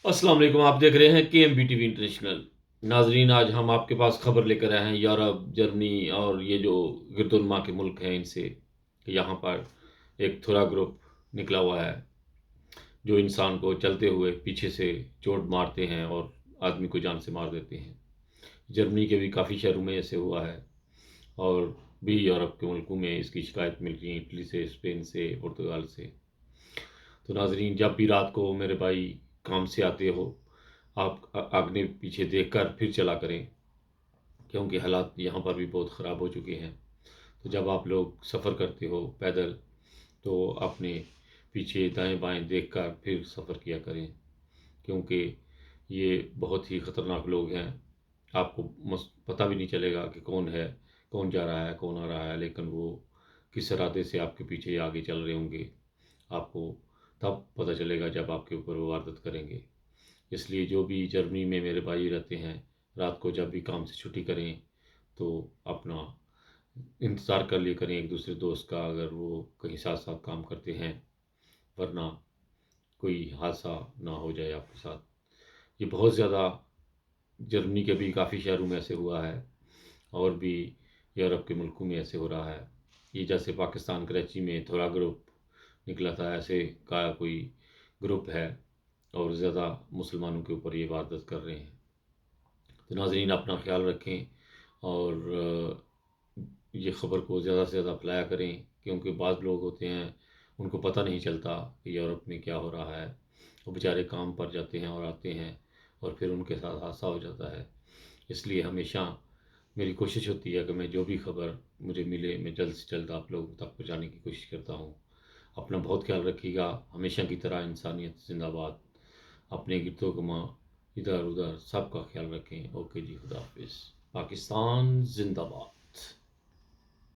السلام علیکم، آپ دیکھ رہے ہیں کے M B T V International. ناظرین، آج ہم آپ کے پاس خبر لے کر آئے ہیں یورپ، جرمنی اور یہ جو گردنما کے ملک ہیں ان سے، کہ یہاں پر ایک تھورا گروپ نکلا ہوا ہے جو انسان کو چلتے ہوئے پیچھے سے چوٹ مارتے ہیں اور آدمی کو جان سے مار دیتے ہیں۔ جرمنی کے بھی کافی شہروں میں ایسے ہوا ہے، اور بھی یورپ کے ملکوں میں اس کی شکایت مل رہی ہے، اٹلی سے، اسپین سے، پرتگال سے۔ تو ناظرین، جب بھی رات کو میرے بھائی کام سے آتے ہو، آپ آگے پیچھے دیکھ کر پھر چلا کریں، کیونکہ حالات یہاں پر بھی بہت خراب ہو چکے ہیں۔ تو جب آپ لوگ سفر کرتے ہو پیدل، تو اپنے پیچھے دائیں بائیں دیکھ کر پھر سفر کیا کریں، کیونکہ یہ بہت ہی خطرناک لوگ ہیں۔ آپ کو پتہ بھی نہیں چلے گا کہ کون ہے، کون جا رہا ہے، کون آ رہا ہے، لیکن وہ کس ارادے سے آپ کے پیچھے آگے چل رہے ہوں گے، آپ کو تب پتہ چلے گا جب آپ کے اوپر وہ واردات کریں گے۔ اس لیے جو بھی جرمنی میں میرے بھائی رہتے ہیں، رات کو جب بھی کام سے چھٹی کریں تو اپنا انتظار کر لیا کریں ایک دوسرے دوست کا، اگر وہ کہیں ساتھ ساتھ کام کرتے ہیں، ورنہ کوئی حادثہ نہ ہو جائے آپ کے ساتھ۔ یہ بہت زیادہ جرمنی کے بھی کافی شہروں میں ایسے ہوا ہے، اور بھی یورپ کے ملکوں میں ایسے ہو رہا ہے۔ یہ جیسے پاکستان کراچی میں تھوڑا گروپ نکلا تھا، ایسے کا کوئی گروپ ہے اور زیادہ مسلمانوں کے اوپر یہ واردات کر رہے ہیں۔ تو ناظرین، اپنا خیال رکھیں، اور یہ خبر کو زیادہ سے زیادہ پھیلایا کریں، کیونکہ بعض لوگ ہوتے ہیں ان کو پتہ نہیں چلتا کہ یورپ میں کیا ہو رہا ہے۔ وہ بیچارے کام پر جاتے ہیں اور آتے ہیں، اور پھر ان کے ساتھ حادثہ ہو جاتا ہے۔ اس لیے ہمیشہ میری کوشش ہوتی ہے کہ میں جو بھی خبر مجھے ملے، میں جلد سے جلد آپ لوگوں تک پہنچانے کی کوشش کرتا ہوں۔ اپنا بہت خیال رکھیے گا، ہمیشہ کی طرح انسانیت زندہ باد۔ اپنے گرد و گما ادھر ادھر سب کا خیال رکھیں۔ اوکے جی، خدا حافظ۔ پاکستان زندہ باد۔